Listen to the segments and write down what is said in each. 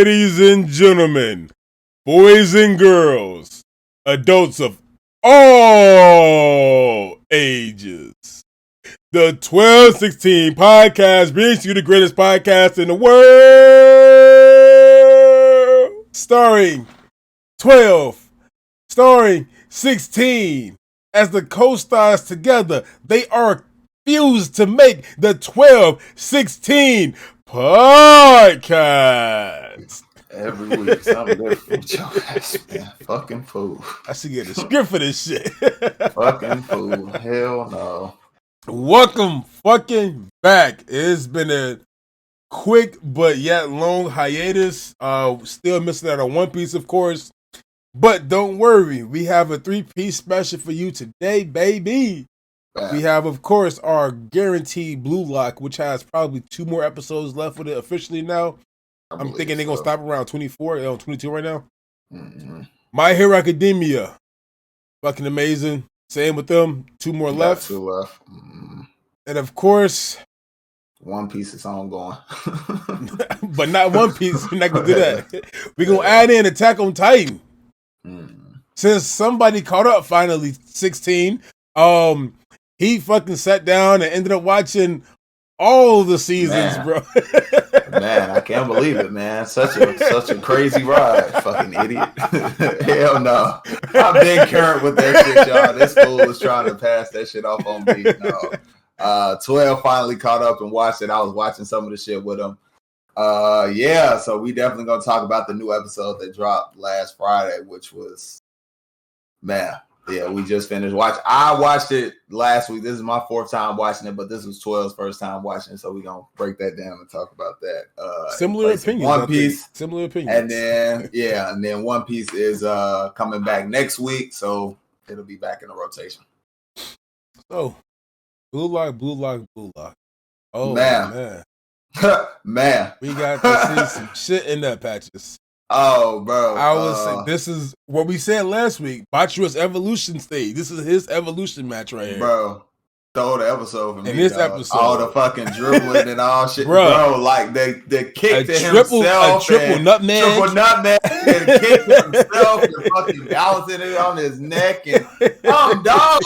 Ladies and gentlemen, boys and girls, adults of all ages, the 1216 podcast brings you the greatest podcast in the world. Starring 12, starring 16. As the co-stars together, they are fused to make the 1216 podcast. Every week, something different with your ass, man. Fucking fool. I should get a script for this shit. Fucking fool. Hell no. Welcome fucking back. It's been a quick but yet long hiatus. Still missing out on One Piece, of course. But don't worry, we have a 3-piece special for you today, baby. We have, of course, our guaranteed Blue Lock, which has probably 2 more episodes left with it officially now. I'm thinking they're going to stop around 24. They're on 22 right now. Mm-hmm. My Hero Academia. Fucking amazing. Same with them. 2 more left. 2 left. Mm-hmm. And, of course, One Piece is ongoing. but not One Piece. We're not going to do that. We're going to add in Attack on Titan. Since somebody caught up finally, 16. He fucking sat down and ended up watching all the seasons, bro. Man, I can't believe it, man. Such a crazy ride, fucking idiot. Hell no. I've been current with that shit, y'all. This fool was trying to pass that shit off on me. No. 12 finally caught up and watched it. I was watching some of the shit with him. Yeah, so we definitely gonna talk about the new episode that dropped last Friday, which was, man. Yeah, we just finished watching. I watched it last week. This is my 4th time watching it, but this was 12's first time watching it, so we're going to break that down and talk about that. Similar opinions. One Piece. Similar opinions. And then One Piece is coming back next week, so it'll be back in the rotation. So, Blue Lock. Oh, man. Man. We got to see some shit in that patches. Oh, bro. I was saying, this is what we said last week. Bachua's evolution stage. This is his evolution match right here. Bro, stole the episode for me. In this episode. All the fucking dribbling and all shit. Bro, like the kick to himself. A triple nutmeg. Triple nutmeg. And kick to himself and fucking balancing it on his neck. And dog,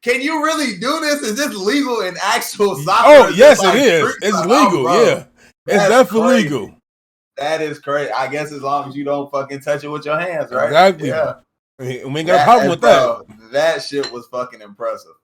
can you really do this? Is this legal in actual soccer? Oh, yes, it is. It's legal, yeah. It's definitely legal. That is crazy. I guess as long as you don't fucking touch it with your hands, right? Exactly. Yeah. We ain't got a problem with that. That shit was fucking impressive.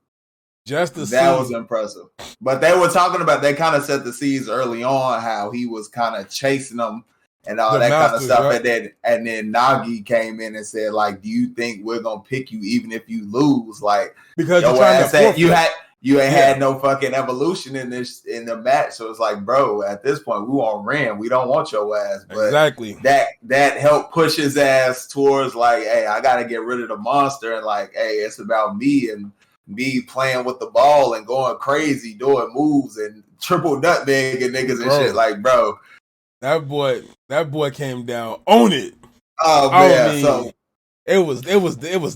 That was impressive. But they were talking about, they kind of set the seeds early on, how he was kind of chasing them and all that kind of stuff. Right? And then Nagi came in and said, like, do you think we're gonna pick you even if you lose? Like, because you're trying to you ain't had no fucking evolution in the match. So it's like, bro, at this point, we want Ren. We don't want your ass. But exactly. That helped push his ass towards like, hey, I gotta get rid of the monster, and like, hey, it's about me and me playing with the ball and going crazy, doing moves and triple nutmeg and niggas and shit. Like, bro. That boy came down on it. Oh man, so It was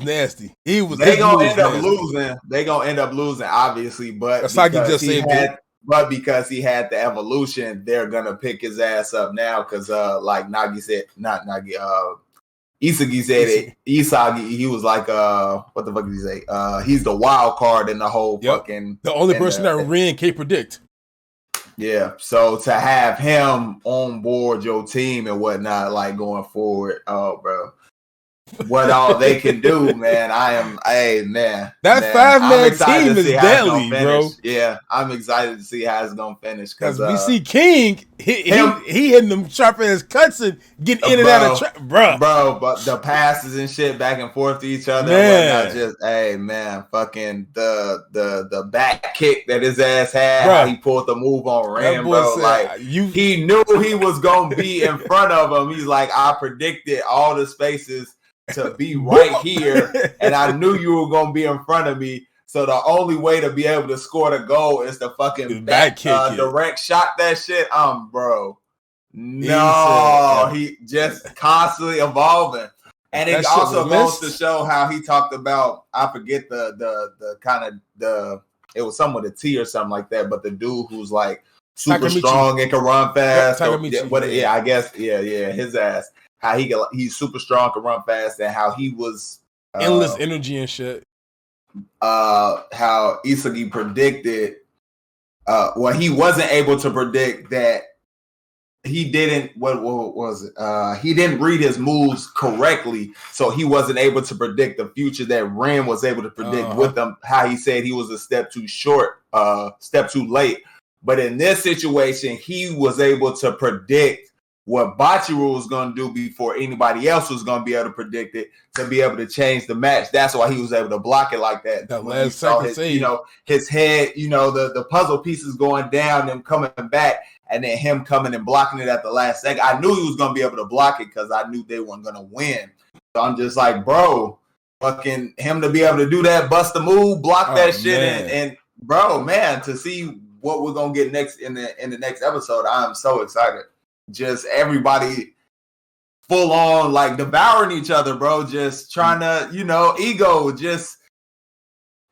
nasty. They gonna end up losing. They gonna end up losing, obviously. But that's like you just said. But because he had the evolution, they're gonna pick his ass up now. Because like Nagi said, not Nagi. Isagi said it. Isagi, he was like, what the fuck did he say? He's the wild card in the whole fucking. The only person that Ren can't predict. Yeah, so to have him on board your team and whatnot, like going forward, oh, bro. What all they can do, man. Man. That 5-man team is deadly, bro. Yeah, I'm excited to see how it's gonna finish. Because we see King, he hitting them sharp ass cuts and getting in and out of trap, bro. Bro, but the passes and shit back and forth to each other, and whatnot, just fucking the back kick that his ass had, how he pulled the move on Ram, bro. Like he knew he was gonna be in front of him. He's like, I predicted all the spaces to be right here, and I knew you were gonna be in front of me. So the only way to be able to score the goal is to fucking back kick direct shot that shit. Bro. No, he just constantly evolving. And it also goes to show how he talked about, I forget the kind of it was something with a T or something like that, but the dude who's like super Takamichi. strong and can run fast. Takamichi, I guess, his ass. How he's super strong, can run fast, and how he was endless energy and shit. How Isagi predicted. He wasn't able to predict that. He didn't. What was it? He didn't read his moves correctly, so he wasn't able to predict the future that Ren was able to predict with them. How he said he was a step too short, step too late. But in this situation, he was able to predict what Bachiro was going to do before anybody else was going to be able to predict it, to be able to change the match. That's why he was able to block it like that. That last second save. His head, the puzzle pieces going down and coming back, and then him coming and blocking it at the last second. I knew he was going to be able to block it because I knew they weren't going to win. So I'm just like, bro, fucking him to be able to do that, bust the move, block that shit, and bro, man, to see what we're gonna get next in the next episode, I'm so excited. Just everybody full on like devouring each other, bro. Just trying to, ego. Just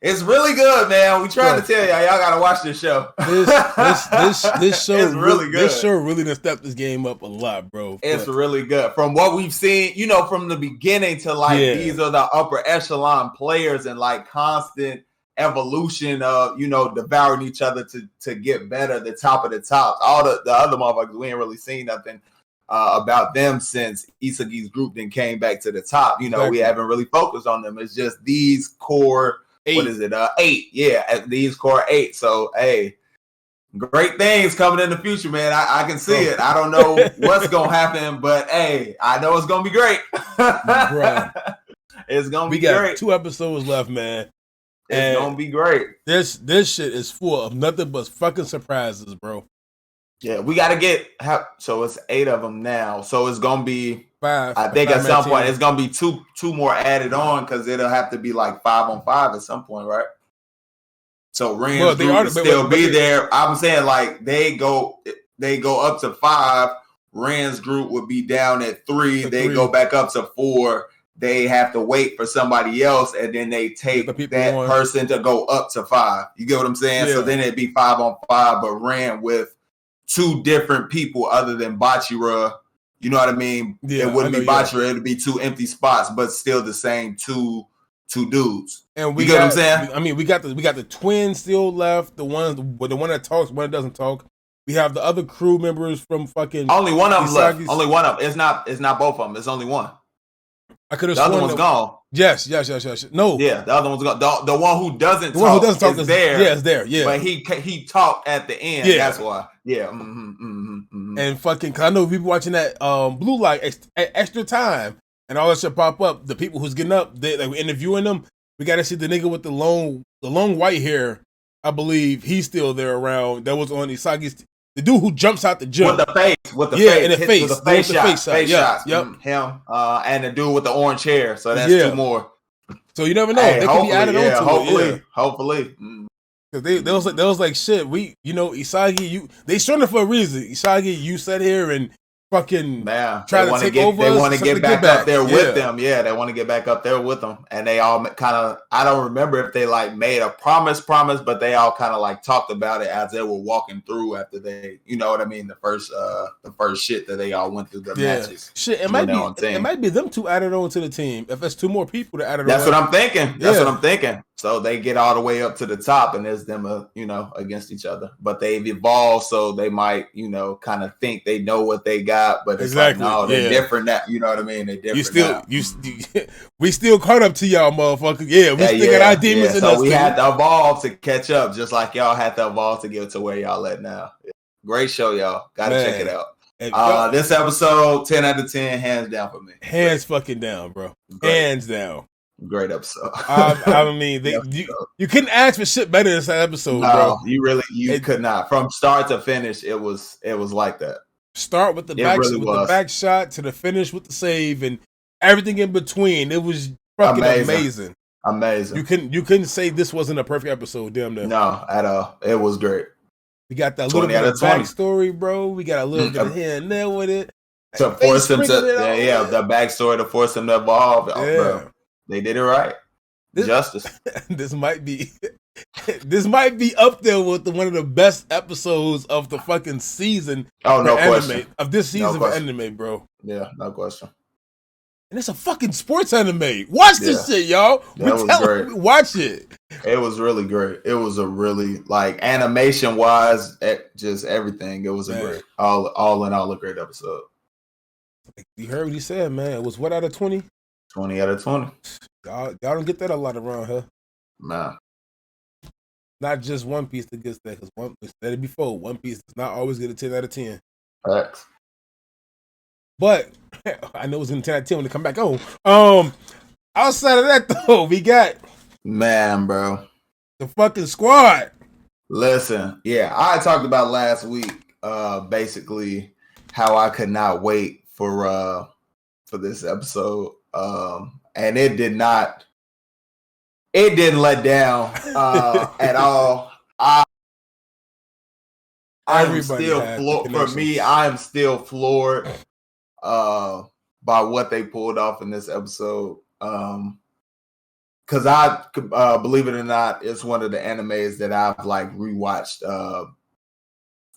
it's really good, man. We trying to tell y'all gotta watch this show. This show is really good. This show really done stepped this game up a lot, bro. It's really good. From what we've seen, from the beginning to these are the upper echelon players and like constant evolution of devouring each other to get better, the top of the top. All the other motherfuckers, we ain't really seen nothing about them since Isagi's group then came back to the top. Exactly. We haven't really focused on them. It's just these core 8. What is it? 8. Yeah, these core 8. So hey, great things coming in the future, man. I can see it. I don't know what's gonna happen, but hey, I know it's gonna be great. Bro. It's gonna be great. We got 2 episodes left, man. It's gonna be great. This shit is full of nothing but fucking surprises, bro. Yeah, we gotta get so it's 8 of them now. So it's gonna be 5. I think at some point it's gonna be two more added on because it'll have to be like 5-on-5 at some point, right? So Ren's group will still be there. I'm saying like they go up to 5. Ren's group would be down at 3. They go back up to 4. They have to wait for somebody else, and then they take that person to go up to 5. You get what I'm saying? Yeah. So then it'd be 5-on-5, but ran with 2 different people other than Bachira. You know what I mean? Yeah, it wouldn't be Bachira. It'd be 2 empty spots, but still the same two dudes. And you get what I'm saying? I mean, we got the twins still left. The one that talks, one that doesn't talk. We have the other crew members from fucking. Only one of them left. Only one of them. It's not both of them. It's only one. I could have. The other one's gone. Yes. No. Yeah, the other one's gone. The one who doesn't talk is there. Yeah, it's there. Yeah, but he talked at the end. Yeah, that's why. Yeah. And fucking, cause I know people watching that Blue Light extra time and all that shit pop up. The people who's getting up, they like interviewing them. We got to see the nigga with the long white hair. I believe he's still there around. That was on Isagi's. The dude who jumps out the gym with the face, in the face, with the face shots. Yep. Him, and the dude with the orange hair. So that's 2 more. So you never know. They could be added on to it. Hopefully. Because they was like shit. Isagi, they showing it for a reason. Isagi, you sat here and fucking try to take over. They want to get back up there with them. Yeah, they want to get back up there with them. And they all kind of, I don't remember if they like made a promise, but they all kind of like talked about it as they were walking through after they, you know what I mean, the first shit that they all went through the matches. Shit, it might be them 2 added on to the team. If there's 2 more people to add it on. That's what I'm thinking. That's what I'm thinking. So they get all the way up to the top, and there's them, against each other. But they've evolved, so they might, kind of think they know what they got, but it's like, no, they're different now. You know what I mean? They're different we still caught up to y'all, motherfuckers. Yeah, we still got our demons in us. So we had to evolve to catch up, just like y'all had to evolve to get to where y'all at now. Great show, y'all. Gotta check it out. This episode, 10 out of 10, hands down for me. Hands fucking down, bro. Hands down. Great episode. I mean, you couldn't ask for shit better than this episode, bro. You could not. From start to finish, it was like that. Start with the back shot to the finish with the save and everything in between. It was fucking amazing. Amazing. You couldn't say this wasn't a perfect episode, damn near. No, at all. It was great. We got that little bit of backstory, bro. We got a little bit of here and there with it. To force him to, the backstory to force him to evolve. Yeah. Bro. They did it right. Justice. This might be This might be up there with one of the best episodes of the fucking season. Oh, no anime, question. Of this season for anime, bro. Yeah, no question. And it's a fucking sports anime. Watch this shit, y'all. That was great. Watch it. It was really great. It was a really, like, animation wise, just everything. It was a great, all in all, a great episode. You heard what he said, man. It was what out of 20? 20 out of 20. Y'all don't get that a lot around here. Nah. Not just One Piece that gets that, because said it before, One Piece does not always get a 10 out of 10. Facts. But I know it's in 10 out of 10 when they come back on. Outside of that, though, we got bro, the fucking squad. Listen, yeah, I talked about last week, basically how I could not wait for this episode, and it didn't let down at all. I'm still floored. For me, I am still floored by what they pulled off in this episode. Because I believe it or not, it's one of the animes that I've like rewatched.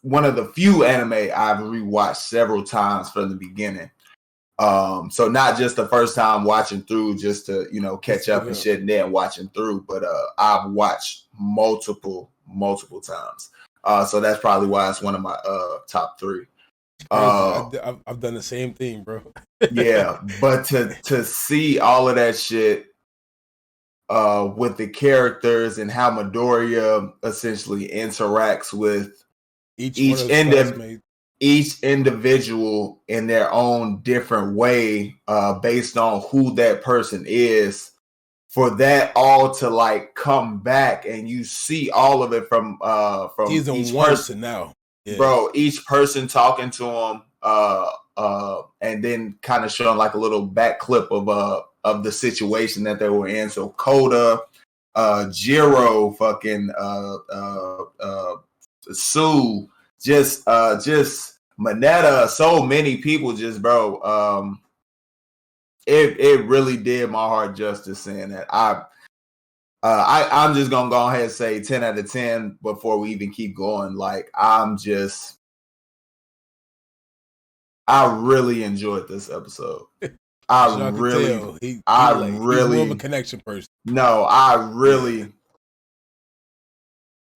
One of the few anime I've rewatched several times from the beginning. So not just the first time watching through just to, catch up and shit and then watching through, but I've watched multiple times. So that's probably why it's one of my top 3. I've done the same thing, bro. Yeah, but to see all of that shit with the characters and how Midoriya essentially interacts with each individual in their own different way, based on who that person is, for that all to like come back and you see all of it from season each 1 person to now. Yeah. Bro, each person talking to him, and then kind of showing like a little back clip of the situation that they were in. So Koda, Jiro, fucking Sue, just Mineta, so many people, just bro. It really did my heart justice saying that. I'm just gonna go ahead and say 10 out of 10 before we even keep going. Like I really enjoyed this episode. I really, he's more of a connection person. No,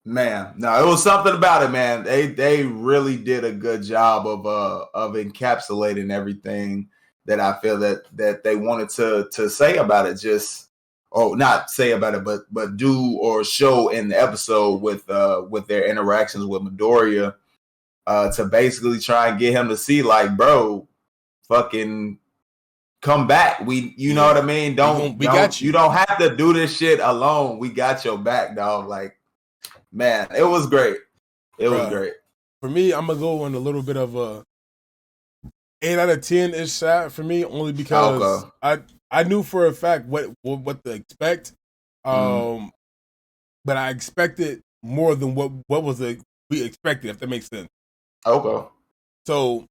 man, no, it was something about it, man. They really did a good job of encapsulating everything that I feel that they wanted to say about it. Just, not say about it, but do or show in the episode with their interactions with Midoriya, to basically try and get him to see, like, bro, fucking come back. You know what I mean? Got you. You don't have to do this shit alone. We got your back, dog. Like, man, it was great. It was great. For me, I'm gonna go on a little bit of a 8 out of 10 ish shot for me, only because I knew for a fact what to expect, but I expected more than what we expected, if that makes sense. Okay. So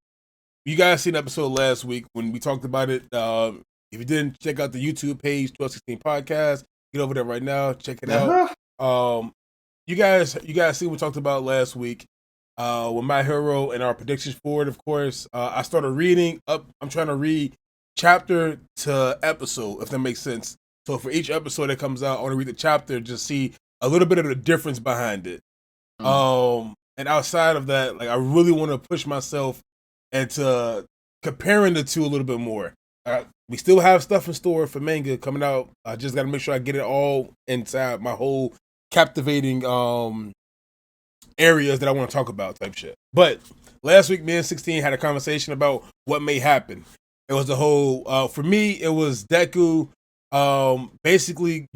you guys seen the episode last week when we talked about it. If you didn't, check out the YouTube page, 1216 Podcast. Get over there right now. Check it out. You guys see what we talked about last week with My Hero and our predictions for it, of course. I started reading up. I'm trying to read chapter to episode, if that makes sense. So for each episode that comes out, I want to read the chapter, just see a little bit of the difference behind it. And outside of that, like, I really want to push myself into comparing the two a little bit more. We still have stuff in store for manga coming out. I just got to make sure I get it all inside my whole captivating areas that I want to talk about, type shit. But last week, me and 16 had a conversation about what may happen. It was the whole, for me, it was Deku basically,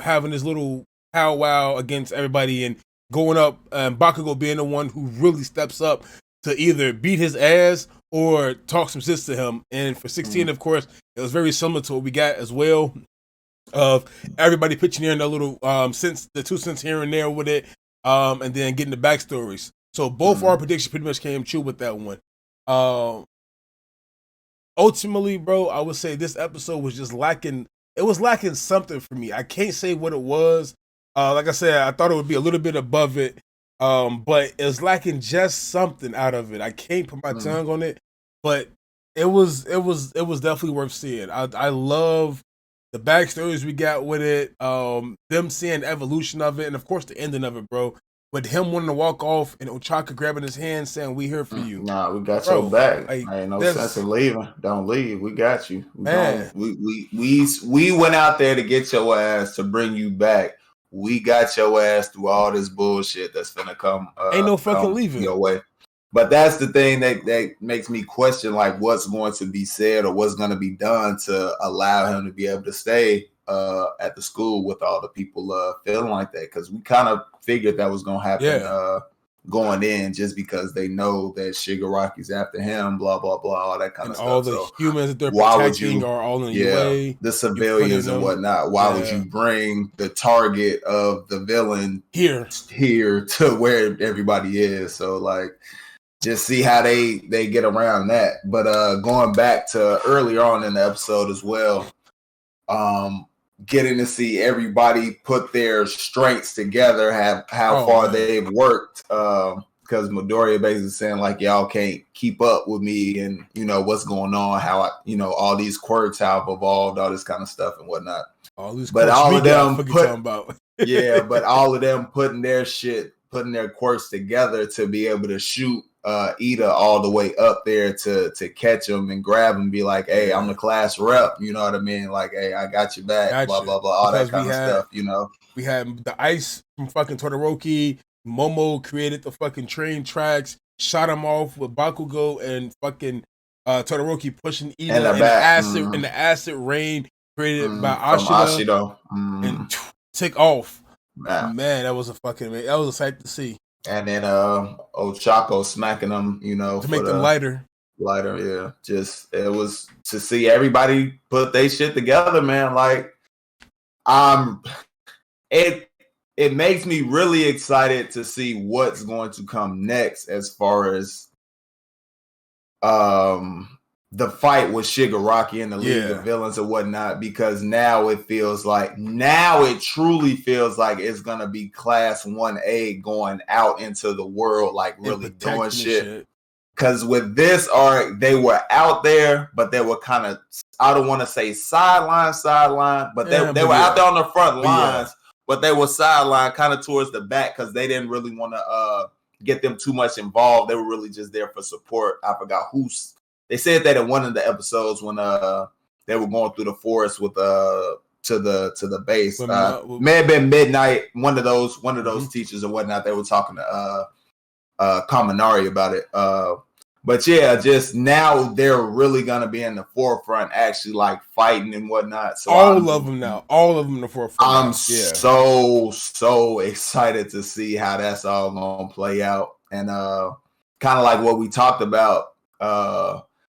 having this little powwow against everybody and going up, and Bakugo being the one who really steps up to either beat his ass or talk some sense to him. And for 16, of course, it was very similar to what we got as well, of everybody pitching in a little sense, the 2 cents here and there with it, and then getting the backstories. So both our predictions pretty much came true with that one. Ultimately, bro, I would say this episode was just lacking. It was lacking something for me. I can't say what it was, Like I said, I thought it would be a little bit above it, but it's lacking just something out of it. I can't put my tongue on it, but it was definitely worth seeing. I love the backstories we got with it, them seeing the evolution of it, and of course the ending of it, bro. With him wanting to walk off and Ochaka grabbing his hand saying, "We here for you." Nah, we got your back. Like, ain't no sense in leaving. Don't leave. We got you. Man. We went out there to get your ass to bring you back. We got your ass through all this bullshit that's gonna come. Ain't no fucking leaving your way. But that's the thing that makes me question, like, what's going to be said or what's going to be done to allow him to be able to stay at the school with all the people feeling like that. Because we kind of figured that was going to happen going in, just because they know that Shigaraki's after him, blah, blah, blah, all that kind of stuff. All the humans that they're protecting are all in the way. The civilians and whatnot. Why would you bring the target of the villain here to where everybody is? So, like, just see how they get around that. But going back to earlier on in the episode as well, getting to see everybody put their strengths together, how far they've worked. Because Midoriya basically saying, like, y'all can't keep up with me and, you know, what's going on, how I, you know, all these quirks have evolved, all this kind of stuff and whatnot. All these but all of them but all of them putting their quirks together to be able to shoot Ida all the way up there to catch him and grab him and be like, hey, I'm the class rep, you know what I mean? Like, hey, I got you back, blah, blah, blah, all that kind of stuff, you know? We had the ice from fucking Todoroki. Momo created the fucking train tracks, shot him off with Bakugo, and fucking Todoroki pushing Ida in the acid rain created by Ashida. And took off. Man, that was that was a sight to see. And then Ochako smacking them, you know, to make them lighter. Yeah. Just it was to see everybody put their shit together, man. Like, it makes me really excited to see what's going to come next as far as the fight with Shigaraki and the League of Villains and whatnot, because now it truly feels like it's gonna be Class 1A going out into the world, like really doing shit. Because with this arc, they were out there, but they were kind of, I don't want to say sideline, but they were out there on the front lines, but they were sideline kind of towards the back because they didn't really want to get them too much involved. They were really just there for support. I forgot who's. They said that in one of the episodes when they were going through the forest with to the base. May have been Midnight. One of those teachers or whatnot. They were talking to Kaminari about it. But yeah, just now they're really gonna be in the forefront, actually, like fighting and whatnot. So all of them in the forefront. I'm so excited to see how that's all gonna play out, and kind of like what we talked about.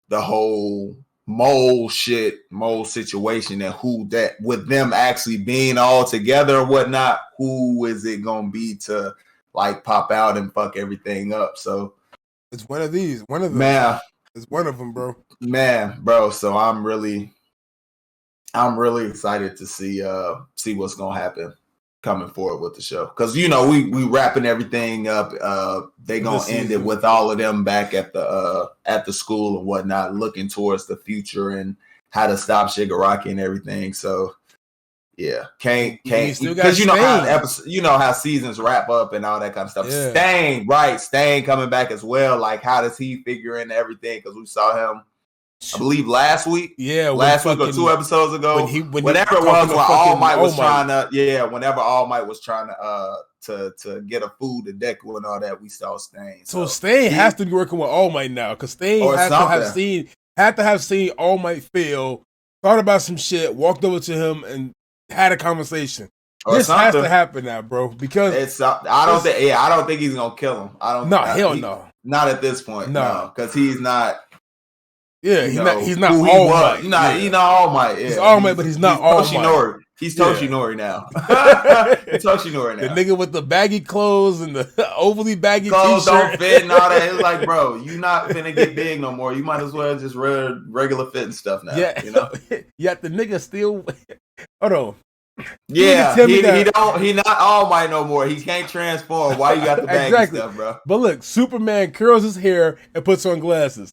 The whole mole situation and who that with them actually being all together or whatnot, who is it gonna be to like pop out and fuck everything up? So it's one of them. Man, it's one of them, bro. Man, bro. So I'm really excited to see what's gonna happen coming forward with the show, because you know we wrapping everything up. They gonna end it with all of them back at the school and whatnot, looking towards the future and how to stop Shigaraki and everything. So yeah, can't because you know how seasons wrap up and all that kind of stuff. Yeah. Stain coming back as well. Like, how does he figure into everything? Because we saw him, I believe, last week. Yeah, last week or 2 episodes ago. Whenever it was when All Might was trying to, whenever All Might was trying to get a food to Deku and all that, we saw Stain. So Stain has to be working with All Might now, because Stain had to have seen All Might fail, thought about some shit, walked over to him and had a conversation. This has to happen now, bro. Because I don't think he's gonna kill him. No. Not at this point. No, because he's not. Yeah, he's not All Might. He's not All Might. Yeah. He's All Might, but he's not All Might. He's Toshinori now. He's Toshinori now. The nigga with the baggy clothes and the overly baggy clothes t-shirt. Don't fit and all that. It's like, bro, you not finna get big no more. You might as well just wear regular fitting stuff now. Yeah, you know. Yeah, the nigga still. Hold on. Yeah, he not All Might no more. He can't transform. Why you got the baggy exactly. stuff, bro? But look, Superman curls his hair and puts on glasses.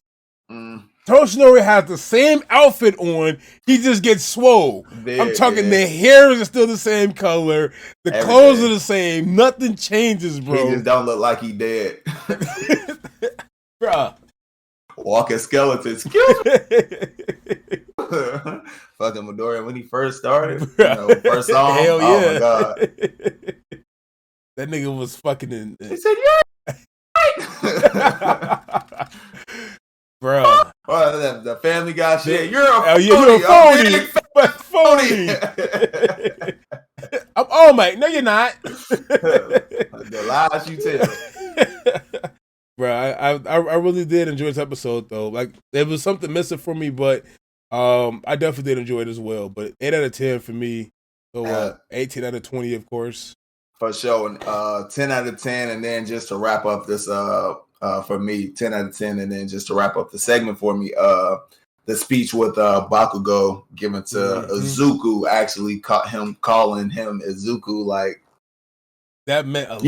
Toshinori has the same outfit on. He just gets swole. I'm talking the hair is still the same color. The clothes are the same. Nothing changes, bro. He just don't look like he dead. Bruh. Walking skeleton. Excuse me. Fucking Midoriya when he first started. First song. Hell yeah. Oh my god. That nigga was fucking in. He said, yeah. Bruh. The Family Guy shit. You're a phony. You're a phony. I'm All Might. No, you're not. The lies you tell. Bruh, I really did enjoy this episode though. Like there was something missing for me, but I definitely did enjoy it as well. But 8 out of 10 for me. So 18 out of 20, of course. For sure. 10 out of 10, and then just to wrap up this for me, 10 out of 10, and then just to wrap up the segment for me, the speech with Bakugo given to Izuku, actually calling him Izuku, like that meant a lot.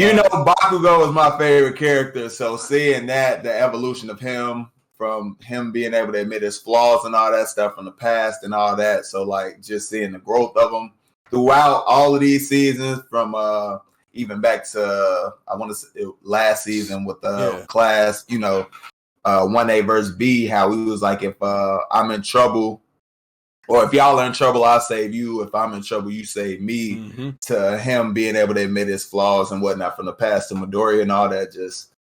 Bakugo is my favorite character, so seeing that, the evolution of him, from him being able to admit his flaws and all that stuff from the past and all that, so like just seeing the growth of him throughout all of these seasons, from even back to I want to say last season with class, 1A versus B, how he was like, if I'm in trouble, or if y'all are in trouble, I'll save you. If I'm in trouble, you save me. To him being able to admit his flaws and whatnot from the past to Midoriya and all that, just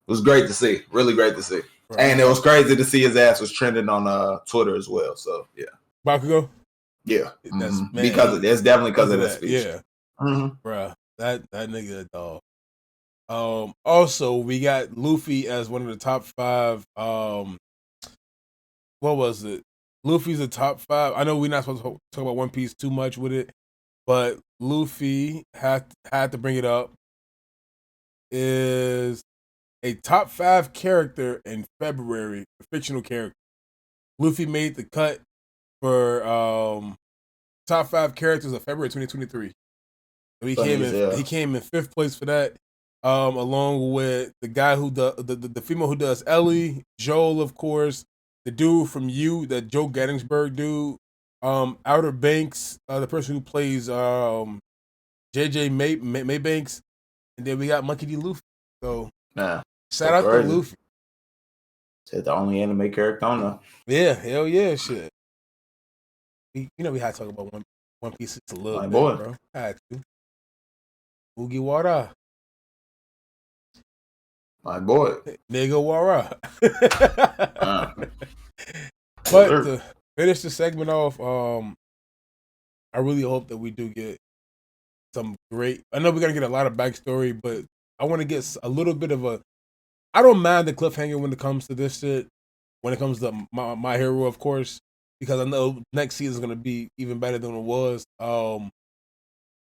was great to see. Really great to see. Right. And it was crazy to see his ass was trending on Twitter as well. So yeah, Bakugo. Yeah, because it's definitely because of that speech. Yeah, bruh, that nigga a dog. Also, we got Luffy as one of the top 5. What was it? Luffy's a top 5. I know we're not supposed to talk about One Piece too much with it, but Luffy had to bring it up. Is a top 5 character in February, a fictional character. Luffy made the cut for top 5 characters of February 2023. So he came in 5th place for that, along with the guy who the female who does Ellie, Joel, of course, the dude from You, that Joe Gettysburg dude, Outer Banks, the person who plays JJ Maybanks, and then we got Monkey D. Luffy. So shout out to Luffy. Said the only anime character on there. Yeah, hell yeah, shit. We had to talk about One Piece a little bit, bro. I had to. Mugiwara. My boy. Negawara. But to finish the segment off, I really hope that we do get some great. I know we're gonna get a lot of backstory, but I want to get a little bit of a. I don't mind the cliffhanger when it comes to this shit. When it comes to my hero, of course, because I know next season is gonna be even better than it was.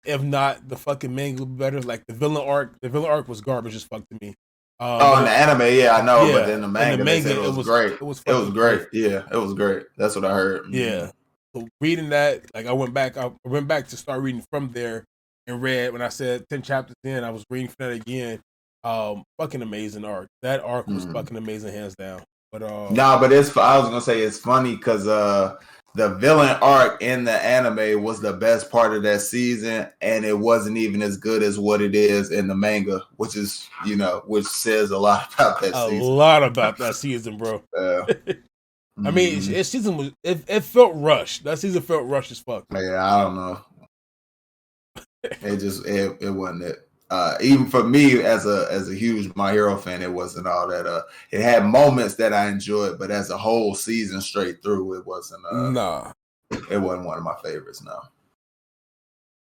If not, the fucking manga will be better. Like the villain arc was garbage as fuck to me. In the anime, yeah, I know, but in the manga, it was great. It was great. Yeah, it was great. That's what I heard. Yeah. So reading that, like I went back to start reading from there and read when I said 10 chapters in, I was reading for that again. Fucking amazing arc. That arc was fucking amazing, hands down. But I was gonna say it's funny because the villain arc in the anime was the best part of that season, and it wasn't even as good as what it is in the manga, which is which says a lot about that season. A lot about that season, bro. Yeah. I mean, it felt rushed. That season felt rushed as fuck. Yeah, I don't know. It wasn't it. Even for me as a huge My Hero fan, it wasn't all that. It had moments that I enjoyed, but as a whole season straight through, it wasn't. It wasn't one of my favorites. No.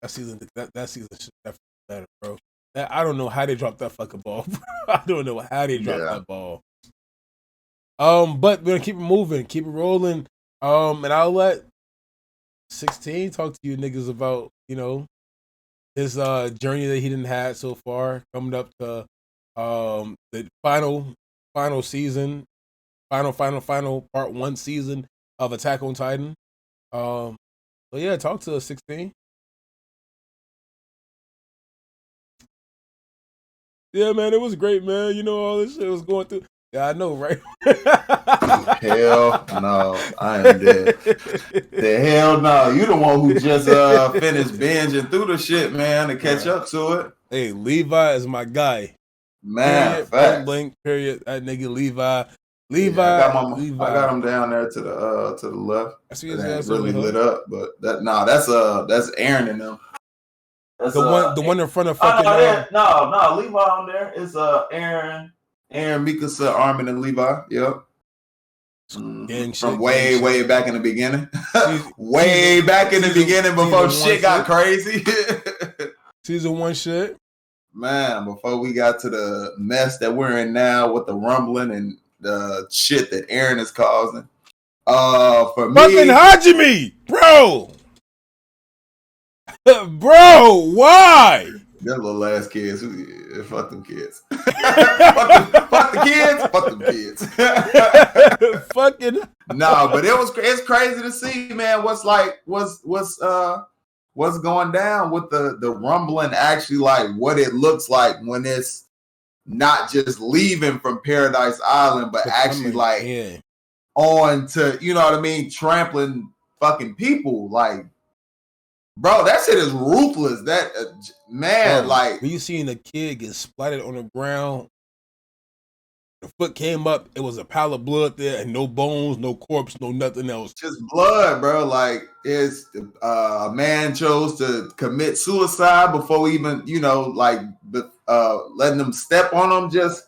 That season should definitely be better, bro. I don't know how they dropped that fucking ball. I don't know how they dropped that ball. But we're gonna keep it moving, keep it rolling. And I'll let 16 talk to you niggas about his journey that he didn't have so far, coming up to the final season, final part 1 season of Attack on Titan. So yeah, talk to us, 16. Yeah, man, it was great, man. You know, all this shit was going through. Yeah, I know, right? Hell no, I am dead. The hell no. You the one who just finished binging through the shit, man, to catch up to it. Hey, Levi is my guy. Man, period, facts. point blank, period. That nigga Levi. Yeah, I got him down there to the left. I see it his ain't ass really over lit here. up, but that's Aaron and them. That's, the one in front of fucking. No, Levi on there. It's Aaron, Mikasa, Armin, and Levi. Yep. From way back in the beginning. way back in the beginning before shit got crazy. Season 1 shit. Man, before we got to the mess that we're in now with the rumbling and the shit that Aaron is causing. For me, fucking Hajime, bro. Bro, why? Them little ass kids. Fuck them kids. fuck the kids. Fuck them kids. Fucking no, but it's crazy to see, man. What's going down with the rumbling? Actually, like what it looks like when it's not just leaving from Paradise Island, but actually like on to, you know what I mean, trampling fucking people. Like, bro, that shit is ruthless. That man, bro, like when you seen a kid get splattered on the ground, the foot came up, it was a pile of blood there, and no bones, no corpse, no nothing else. Just blood, bro. Like it's a man chose to commit suicide before even, you know, like letting them step on them. Just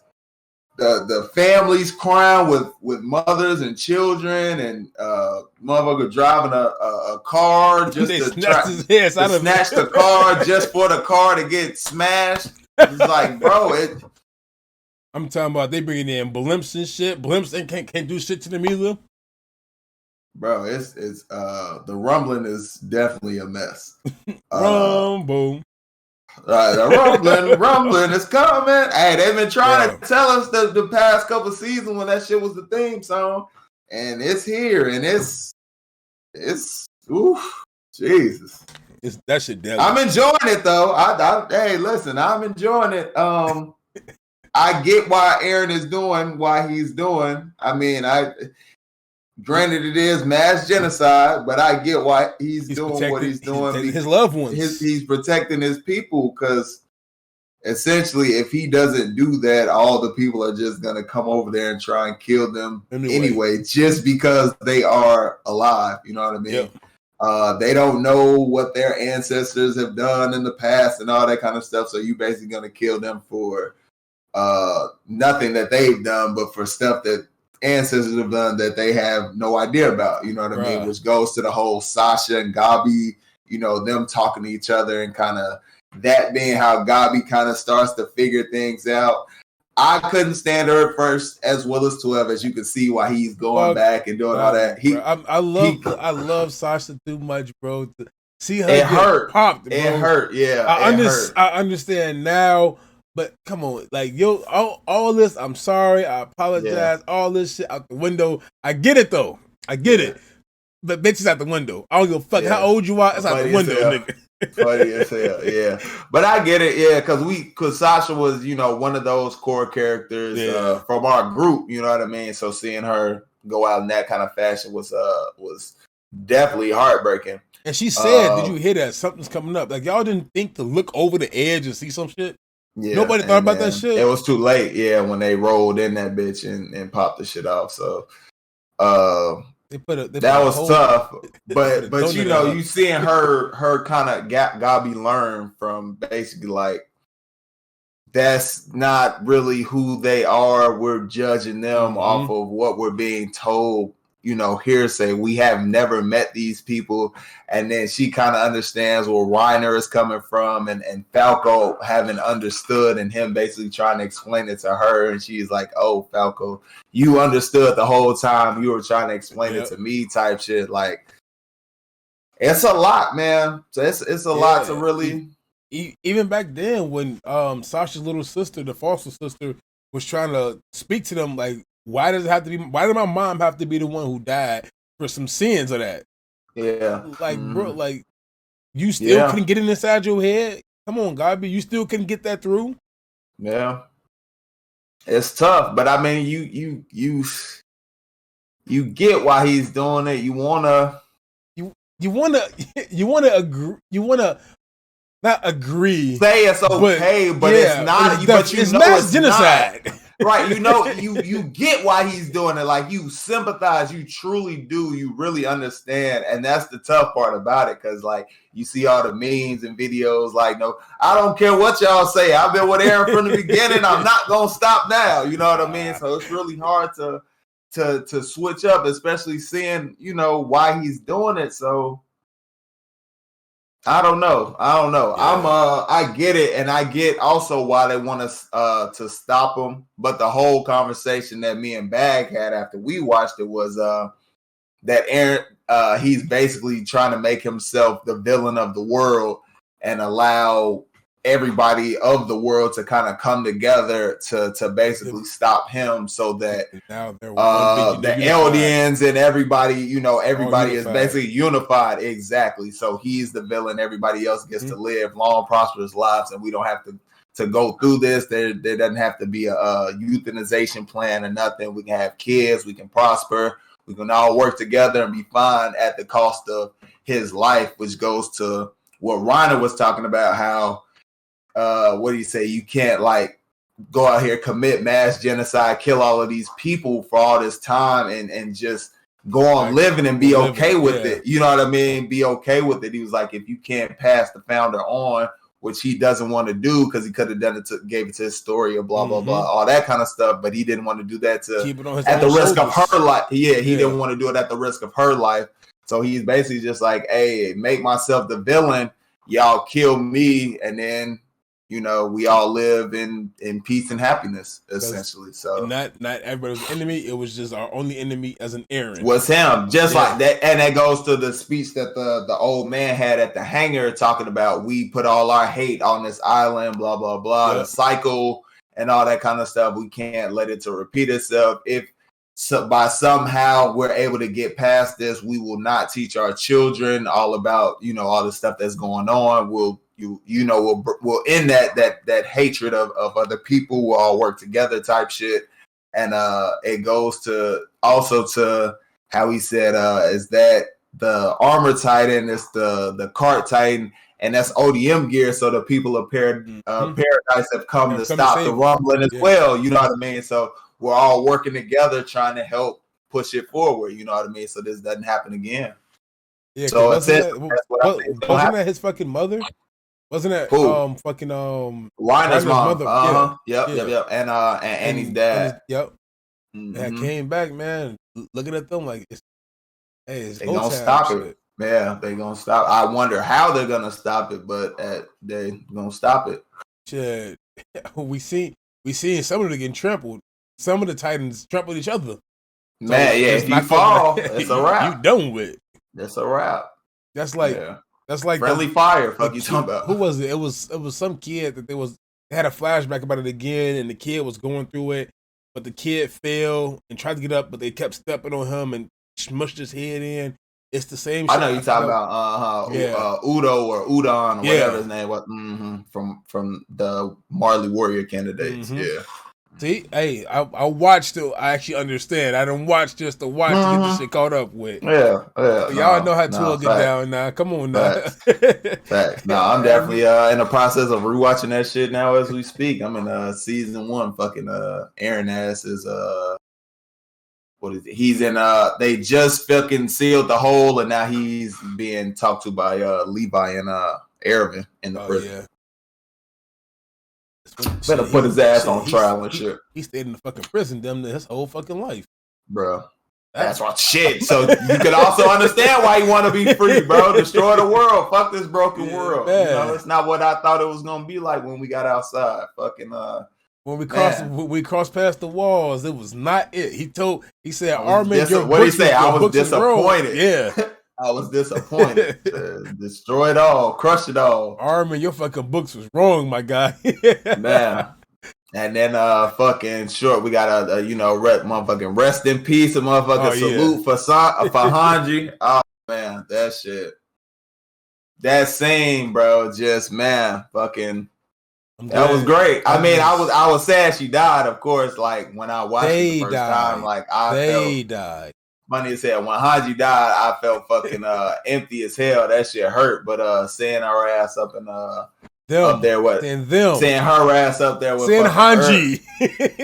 the families crying with mothers and children, and motherfucker driving a car just to snatch the car just for the car to get smashed. It's like, bro, I'm talking about they bringing in blimps and shit. Blimps and can't do shit to them either. Bro, it's the rumbling is definitely a mess. Rumble. The rumbling is coming. Hey, they've been trying to tell us the past couple seasons when that shit was the theme song, and it's here, and it's oof, Jesus. That shit deadly. I'm enjoying it though. Hey, listen, I'm enjoying it. I get why Aaron is doing why he's doing. I mean, granted, it is mass genocide, but I get why he's doing what he's doing. His loved ones. He's protecting his people, because essentially, if he doesn't do that, all the people are just going to come over there and try and kill them anyway, just because they are alive. You know what I mean? Yep. They don't know what their ancestors have done in the past and all that kind of stuff. So you basically going to kill them for nothing that they've done, but for stuff that ancestors have done that they have no idea about, you know what I mean? Which goes to the whole Sasha and Gabi, you know, them talking to each other, and kind of that being how Gabi kind of starts to figure things out. I couldn't stand her at first, as well as 12, as you can see why he's going back and doing all that. I love Sasha too much, bro. To see her get popped, bro. It hurt, yeah. I understand now. But come on, like all this, I'm sorry, I apologize, all this shit out the window. I get it though. I get it. But bitch is out the window. I don't give a fuck how old you are, it's out the window, nigga. Funny as hell, yeah. But I get it, yeah, because Sasha was, you know, one of those core characters from our group, you know what I mean? So seeing her go out in that kind of fashion was definitely heartbreaking. And she said, did you hear that? Something's coming up. Like, y'all didn't think to look over the edge and see some shit? Yeah, nobody thought about that shit. It was too late, when they rolled in that bitch and popped the shit off. So that was tough. But you know, you seeing her kind of Gabi learn from basically like, that's not really who they are. We're judging them off of what we're being told, you know, hearsay. We have never met these people. And then she kind of understands where Reiner is coming from, and Falco having understood, and him basically trying to explain it to her. And she's like, oh, Falco, you understood the whole time. You were trying to explain it to me, type shit. Like, it's a lot, man. So it's a lot to really... Even back then when Sasha's little sister, the foster sister, was trying to speak to them, like, why did my mom have to be the one who died for some sins of that? Yeah. Like, bro, like, you still couldn't get it inside your head? Come on, Gabi, you still couldn't get that through? Yeah. It's tough, but I mean, you get why he's doing it. You wanna agree. You wanna not agree. Say it's okay, but it's not. But you know it's genocide. Not. Right? You know, you get why he's doing it. Like you sympathize. You truly do. You really understand, and that's the tough part about it. Because like you see all the memes and videos. Like, no, I don't care what y'all say. I've been with Aaron from the beginning. I'm not gonna stop now. You know what I mean? So it's really hard to switch up, especially seeing why he's doing it. So. I don't know. Yeah. I get it, and I get also why they want us to stop him. But the whole conversation that me and Bag had after we watched it was that Aaron he's basically trying to make himself the villain of the world and allow everybody of the world to kind of come together to basically stop him, so that the aliens and everybody, everybody is basically unified. Exactly. So he's the villain. Everybody else gets to live long, prosperous lives, and we don't have to go through this. There doesn't have to be a euthanization plan or nothing. We can have kids. We can prosper. We can all work together and be fine at the cost of his life, which goes to what Reiner was talking about, how what do you say? You can't like go out here, commit mass genocide, kill all of these people for all this time and just go on living and be okay with it. You know what I mean? Be okay with it. He was like, if you can't pass the founder on, which he doesn't want to do because he could have done it, gave it to his story or blah, blah, blah, all that kind of stuff. But he didn't want to do that at the risk of her life. He didn't want to do it at the risk of her life. So he's basically just like, hey, make myself the villain. Y'all kill me. And then, we all live in peace and happiness, essentially. So not everybody was enemy. It was just our only enemy as an Aaron. Was him, just like that. And that goes to the speech that the old man had at the hangar, talking about we put all our hate on this island, blah blah blah, the cycle and all that kind of stuff. We can't let it to repeat itself. If by somehow we're able to get past this, we will not teach our children all about all the stuff that's going on. We'll end that hatred of other people. We'll all work together type shit. And it goes to also to how he said is that the armor titan is the cart titan, and that's ODM gear. So the people of Paradise have come to stop the rumbling as well. You know what I mean? So we're all working together trying to help push it forward. You know what I mean? So this doesn't happen again. Yeah. So wasn't that his fucking mother? Wasn't that fucking Reiner's mother? Yep. And Annie's dad. Yep. That came back, man. Looking at them like, they gonna stop it. Yeah, they gonna stop. I wonder how they're gonna stop it, but they gonna stop it. Shit, we seen some of them getting trampled. Some of the Titans trampled each other. So man, yeah, if you fall, it's a wrap. You done with. That's a wrap. That's like friendly fire. Fuck you talking about? Who was it? It was some kid that they had a flashback about it again, and the kid was going through it, but the kid fell and tried to get up, but they kept stepping on him and smushed his head in. It's the same shit. I know you're talking about Udo or Udon or whatever his name was from the Marley Warrior candidates. Yeah. See, hey, I watched it. I actually understand. I don't watch just to watch to get this shit caught up with. Yeah. Y'all know how to get down now. Come on now. Facts. No, I'm definitely in the process of rewatching that shit now as we speak. I'm in season 1. Fucking Aaron Ass is what is it? He's in they just fucking sealed the hole, and now he's being talked to by Levi and Ervin in the prison. Yeah. Better put his ass on trial and shit. He stayed in the fucking prison damn near his whole fucking life. Bro. That's what shit. So you can also understand why you want to be free, bro. Destroy the world. Fuck this broken world. Man. It's not what I thought it was gonna be like when we got outside. Fucking when we crossed past the walls, it was not it. He said, Armin, your what did he say? I was disappointed. Yeah. I was disappointed. Destroy it all, crush it all. Armin, your fucking books was wrong, my guy. Man. And then fucking short, we got a motherfucking rest in peace, a motherfucking salute for Hanji. Oh man, that shit. That scene, bro, just man, fucking That was great. I mean, I was sad she died, of course. Like when I watched it the first time, like I felt funny as hell. When Hanji died, I felt fucking empty as hell. That shit hurt. But seeing her ass up in up there, seeing her ass up there with Hanji,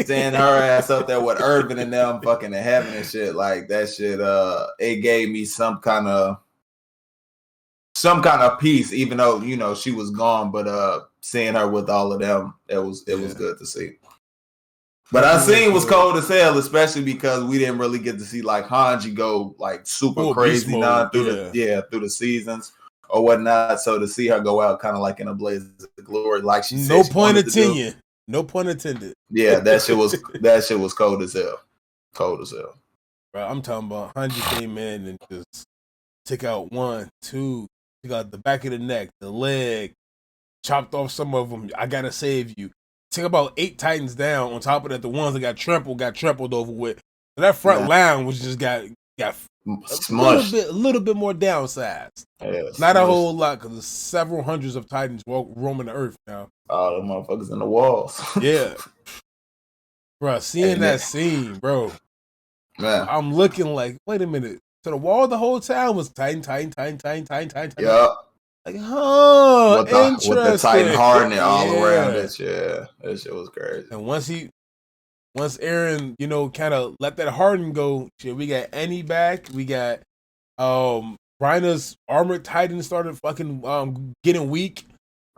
seeing her ass up there with Irvin and them fucking in heaven and shit, like that shit. It gave me some kind of peace, even though she was gone. But seeing her with all of them, it was good to see. But our scene was cold as hell, especially because we didn't really get to see like Hanji go like super crazy through the seasons or whatnot. So to see her go out kind of like in a blaze of glory, like she said, no pun intended. No pun intended. Yeah, that shit was cold as hell. Cold as hell. Bro, I'm talking about Hanji came in and just took out 1, 2, took out the back of the neck, the leg, chopped off some of them. I gotta save you. Took about 8 Titans down. On top of that, the ones that got trampled over with. So that front line was just got smushed. A little bit more downsized. Yeah, not a whole lot, because there's several hundreds of Titans roaming the earth now. All the motherfuckers in the walls. Yeah. Bro, seeing that scene, bro. Man. I'm looking like, wait a minute. So the wall the whole time was Titan. Yeah. Like, huh? With the Titan hardening all around it. Yeah. That shit was crazy. And once Aaron, kind of let that harden go, shit, we got Annie back. We got Bryna's armored Titan started fucking getting weak.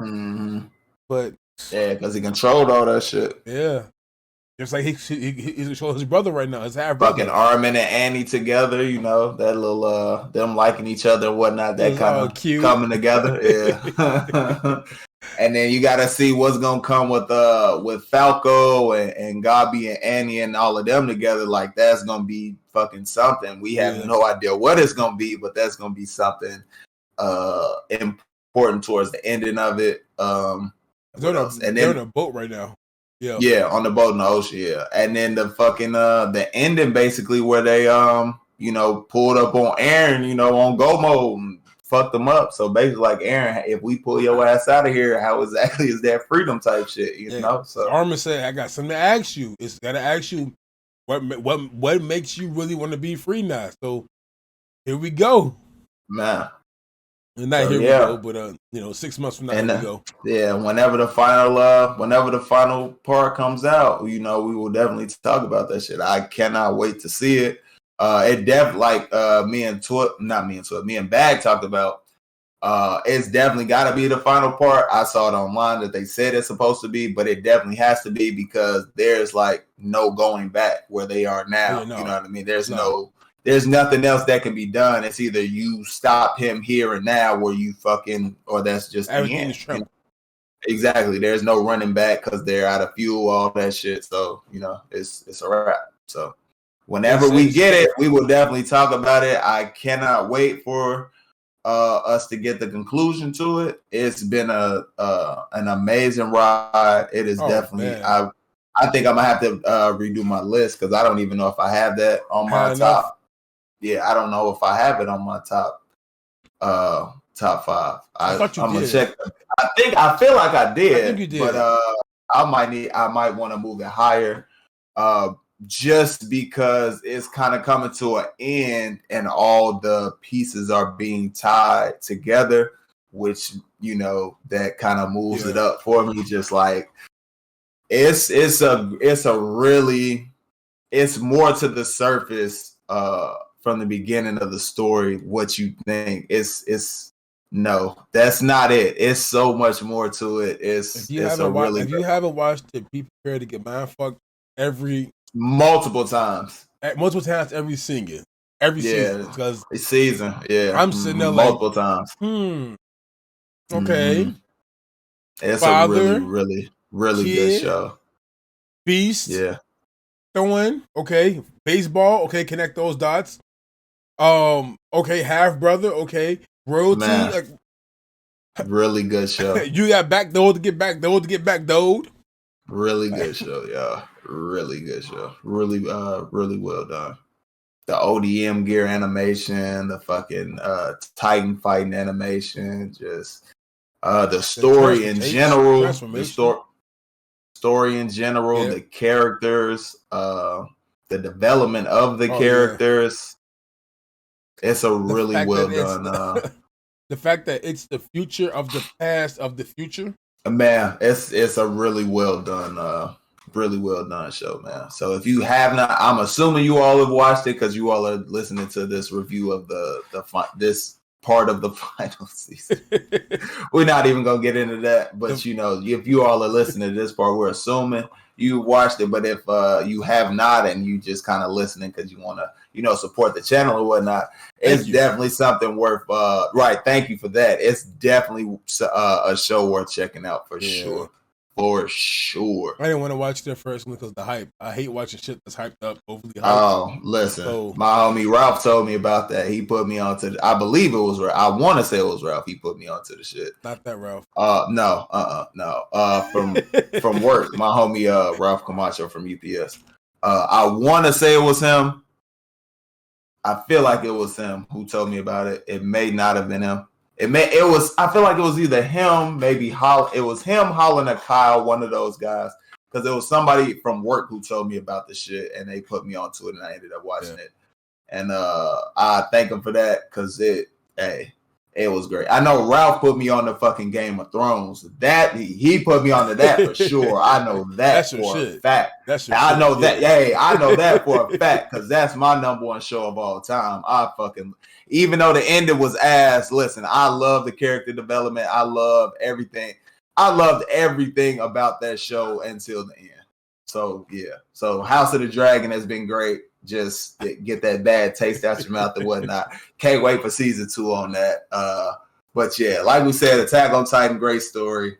Mm-hmm. But yeah, because he controlled all that shit. Yeah. Just like he's controlling his brother right now, his half brother. Fucking Armin and Annie together, that little them liking each other and whatnot, that kind of coming together. Yeah. And then you gotta see what's gonna come with Falco and Gabi and Annie and all of them together. Like that's gonna be fucking something. We have no idea what it's gonna be, but that's gonna be something important towards the ending of it. They're in a boat right now. Yeah, on the boat in the ocean, yeah. And then the fucking the ending basically where they pulled up on Aaron, on go mode and fucked them up. So basically like Aaron, if we pull your ass out of here, how exactly is that freedom type shit, you know? So Armin said, I got something to ask you. It's gotta ask you what makes you really want to be free now. So here we go. Man. And not here we go, but 6 months from now, here we go. Yeah, whenever the final part comes out, we will definitely talk about that shit. I cannot wait to see it. It definitely like me and Bag talked about. It's definitely got to be the final part. I saw it online that they said it's supposed to be, but it definitely has to be because there's like no going back where they are now. You know what I mean? There's nothing else that can be done. It's either you stop him here and now, or that's just everything is trouble. Exactly. There's no running back because they're out of fuel, all that shit. So it's a wrap. So whenever we get it, we will definitely talk about it. I cannot wait for us to get the conclusion to it. It's been an amazing ride. It is definitely. Man. I think I'm gonna have to redo my list because I don't even know if I have that on my top. Yeah, I don't know if I have it on my top 5. I thought you I'm did. Gonna check. I feel like I did. I think you did. But I might want to move it higher. Just because it's kind of coming to an end and all the pieces are being tied together, which that kind of moves it up for me. Just like it's more to the surface from the beginning of the story. What you think no, that's not it. It's so much more to it. If you haven't watched it, be prepared to get mind fucked multiple times every season because season. Yeah, I'm sitting there multiple times. Okay, it's Father, a really good show. Beast, yeah, throwing. Okay, baseball. Okay, connect those dots. Okay, half brother. Okay, royalty. Like, really good show. You got backdoored to get backdoored. Really good show, y'all. Really good show. Really well done. The ODM gear animation, the fucking Titan fighting animation, just the story in general. The story. story in general, the characters, the development of the characters. Yeah. It's a really well done. The fact that it's the future of the past of the future. Man, it's a really well done show, man. So if you have not, I'm assuming you all have watched it because you all are listening to this review of this part of the final season. We're not even gonna get into that, but you know, if you all are listening to this part, we're assuming you watched it. But if you have not and you just kind of listening because you want to, you know, support the channel or whatnot, it's definitely something worth. Right, thank you for that. It's definitely a show worth checking out for sure. For sure. I didn't want to watch their first one because the hype. I hate watching shit that's hyped up, overly hyped. Oh, listen. My homie Ralph told me about that. He put me onto I believe it was Ralph. I want to say it was Ralph. He put me onto the shit. Not that Ralph. No. From work. My homie Ralph Camacho from UPS. I want to say it was him. I feel like it was him who told me about it. It may not have been him. I feel like it was either him, maybe it was him, Holland, or Kyle, one of those guys. Because it was somebody from work who told me about the shit and they put me onto it and I ended up watching it. And I thank him for that because it was great. I know Ralph put me on the fucking Game of Thrones. That he put me onto that for sure. I know that for a fact. I know that. Hey, I know that for a fact because that's my number one show of all time. Even though the ending was ass, listen, I love the character development. I love everything. I loved everything about that show until the end. So yeah. So House of the Dragon has been great. Just get that bad taste out your mouth and whatnot. Can't wait for season 2 on that. But yeah, like we said, Attack on Titan, great story.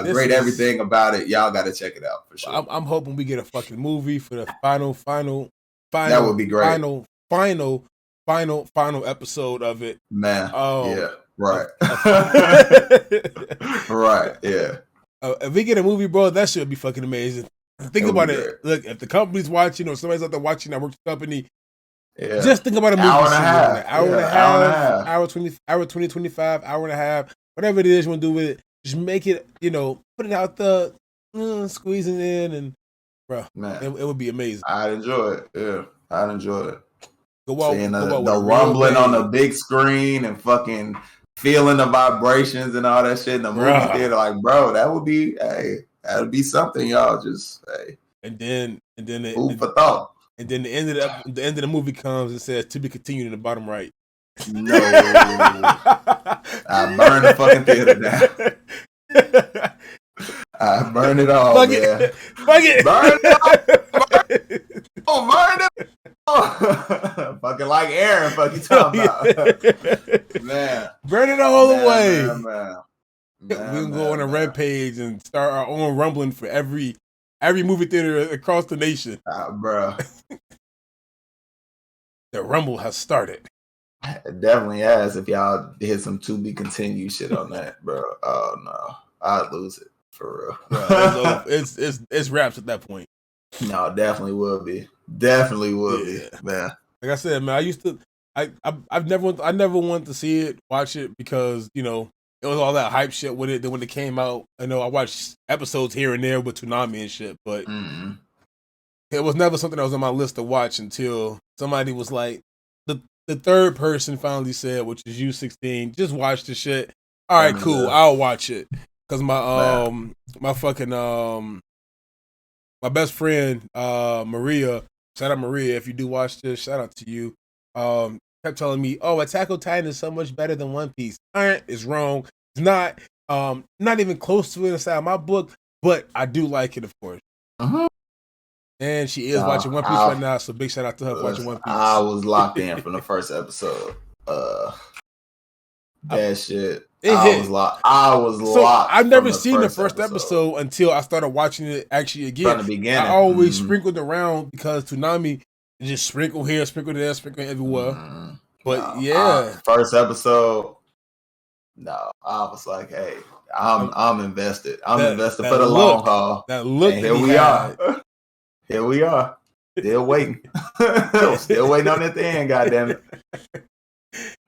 Great everything about it. Y'all got to check it out for sure. I'm hoping we get a fucking movie for the final. That would be great. Final episode of it. Man. Yeah. Right. Right. Yeah. If we get a movie, bro, that should be fucking amazing. Think about it. Look, if the company's watching or somebody's out there watching that works for the company, just think about a movie. Hour and a half. Hour 20, 25, hour and a half, whatever it is you want to do with it. Just make it, put it out there, squeezing in, and bro, man, it would be amazing. I'd enjoy it. Yeah, I'd enjoy it. Seeing the rumbling on the big screen and fucking feeling the vibrations and all that shit in the movie theater, like, bro, that would be, that'd be something, y'all. Just, and then food for thought. And then the end of the movie comes and says to be continued in the bottom right. No, I burn the fucking theater down. I burn it all, Fuck man. It. Fuck it. Burn it all. Burn it. Fucking like Aaron, fuck you talking about. Man. Burn it all the way. Man. We can go on a red page and start our own rumbling for every movie theater across the nation. Bro. The rumble has started. It definitely has. If y'all hit some to be continued shit on that, bro. Oh no. I'd lose it for real. Bro, it's wraps at that point. No, definitely will be. Definitely will be, man. Like I said, man, I never wanted to see it, watch it because, it was all that hype shit with it. Then when it came out, I know I watched episodes here and there with Toonami and shit, but it was never something that was on my list to watch until somebody was like, the third person finally said, which is U16, just watch the shit. All right, cool, I'll watch it. Because my fucking my best friend Maria, shout out Maria, if you do watch this, shout out to you. Kept telling me, "Oh, Attack on Titan is so much better than One Piece." It's wrong. It's not. Not even close to it inside my book, but I do like it, of course. And she is watching One Piece right now, so big shout out to her for watching One Piece. I was locked in from the first episode. That shit. I was locked. I've never seen the first episode until I started watching it actually again. From the beginning. I always sprinkled around because Toonami just sprinkle here, sprinkle there, sprinkle everywhere. But first episode, no, I was like, hey, I'm invested. I'm invested for the long haul. That look. And here we are. Here we are. Still waiting. Still waiting on it at the end, goddammit.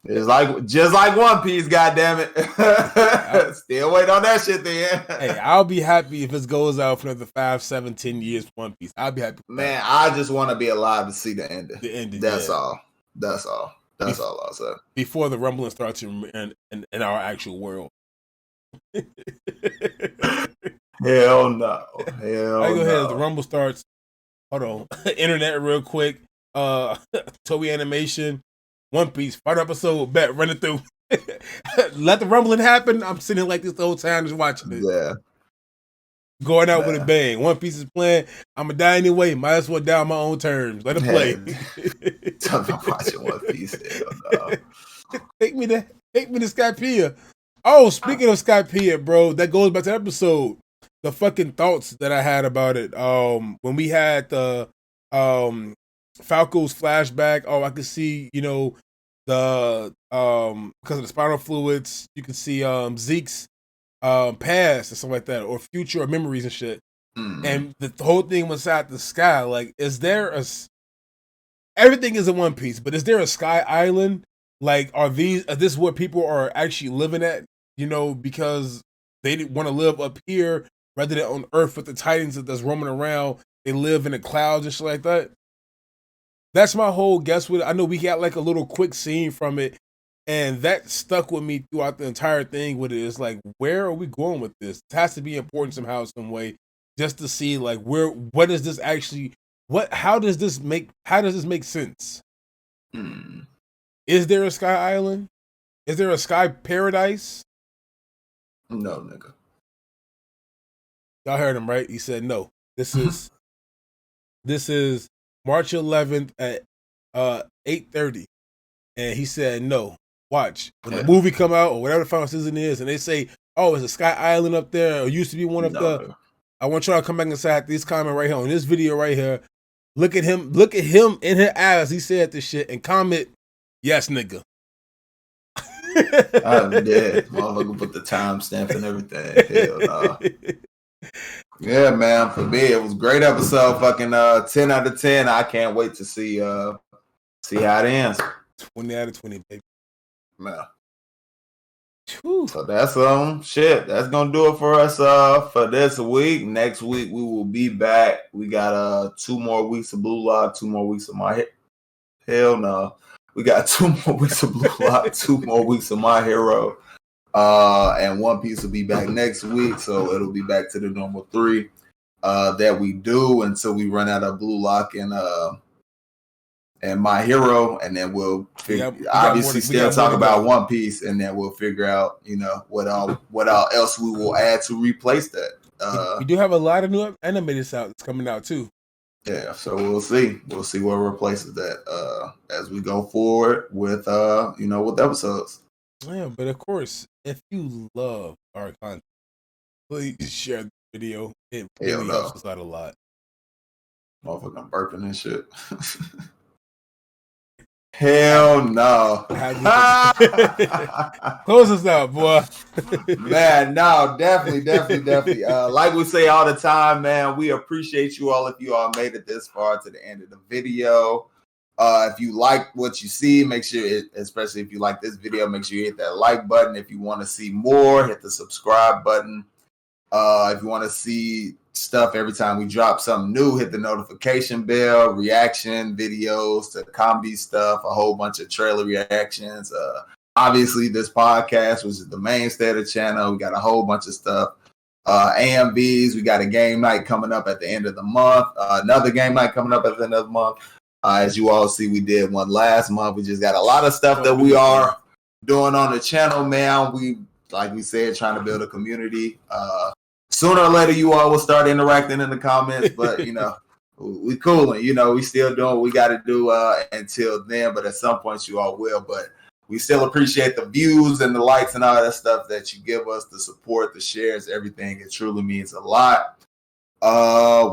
It's just like One Piece, goddamn it. Still wait on that shit then. Hey, I'll be happy if it goes out for another 5, 7, 10 years for One Piece. I'll be happy. Man, I just want to be alive to see the ending. That's all. That's all I'll say. Before the rumbling starts in our actual world. Hell no. I go ahead as the rumble starts. Hold on. Internet real quick. Toei Animation. One Piece. Final episode. Bet. Run it through. Let the rumbling happen. I'm sitting like this the whole time just watching it. Yeah. Going out with a bang. One Piece is playing. I'm going to die anyway. Might as well die on my own terms. Let it play. Talk about watching One Piece. Hell no. Take me to Skypiea. Oh, speaking of Skypiea, bro, that goes back to the episode. The fucking thoughts that I had about it. When we had the Falco's flashback, I could see, the because of the spinal fluids, you can see Zeke's past and stuff like that, or future or memories and shit. And the whole thing was inside the sky. Like, is there everything is in One Piece, but is there a sky island? Like, is this where people are actually living at? Because they want to live up here rather than on Earth with the Titans that's roaming around. They live in the clouds and shit like that. That's my whole guess with it. I know we got like a little quick scene from it, and that stuck with me throughout the entire thing with it. It's like, where are we going with this? It has to be important somehow, some way, just to see like what is this actually, how does this make sense? Is there a sky island? Is there a sky paradise? No, nigga. Y'all heard him, right? He said no. This is March 11th at 8:30, and he said no. Watch when the movie come out or whatever the final season is, and they say, "Oh, there's a sky island up there, or used to be one up there." I want y'all to come back inside this comment right here on this video right here. Look at him in her eyes. He said this shit and comment, "Yes, nigga." I'm dead. Motherfucker put the timestamp and everything. Hell no. Yeah, man. For me, it was a great episode. Fucking 10 out of 10. I can't wait to see how it ends. 20 out of 20, baby. Man. So that's shit. That's gonna do it for us for this week. Next week we will be back. We got 2 more weeks of Blue Lock, 2 more weeks of my hell no. We got 2 more weeks of Blue Lock, 2 more weeks of My Hero. And One Piece will be back next week, so it'll be back to the normal 3 that we do until we run out of Blue Lock and My Hero, and then we'll obviously still talk about One Piece, and then we'll figure out what all else we will add to replace that. We do have a lot of new animated stuff that's coming out too. Yeah, so we'll see what replaces that as we go forward with with episodes. Yeah, but of course, if you love our content, please share the video. It really helps us out a lot. Motherfucker, I'm burping and shit. Hell no. Close us out, boy. Man, no, definitely. Like we say all the time, man, we appreciate you all if you all made it this far to the end of the video. If you like what you see, make sure, especially if you like this video, make sure you hit that like button. If you want to see more, hit the subscribe button. If you want to see stuff every time we drop something new, hit the notification bell, reaction videos to comedy stuff, a whole bunch of trailer reactions. Obviously, this podcast, which is the mainstay of the channel, we got a whole bunch of stuff. AMVs, we got a game night coming up at the end of the month. Another game night coming up at the end of the month. As you all see, we did one last month. We just got a lot of stuff that we are doing on the channel, man. We, like we said, trying to build a community. Sooner or later, you all will start interacting in the comments, but, we cooling. We still doing what we got to do until then, but at some point, you all will. But we still appreciate the views and the likes and all that stuff that you give us, the support, the shares, everything. It truly means a lot.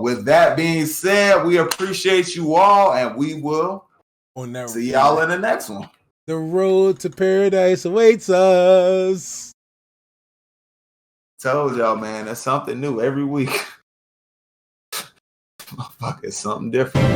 With that being said, we appreciate you all, and we will see y'all in the next one. The road to paradise awaits us. Told y'all, man, that's something new every week. Fuck, it's something different.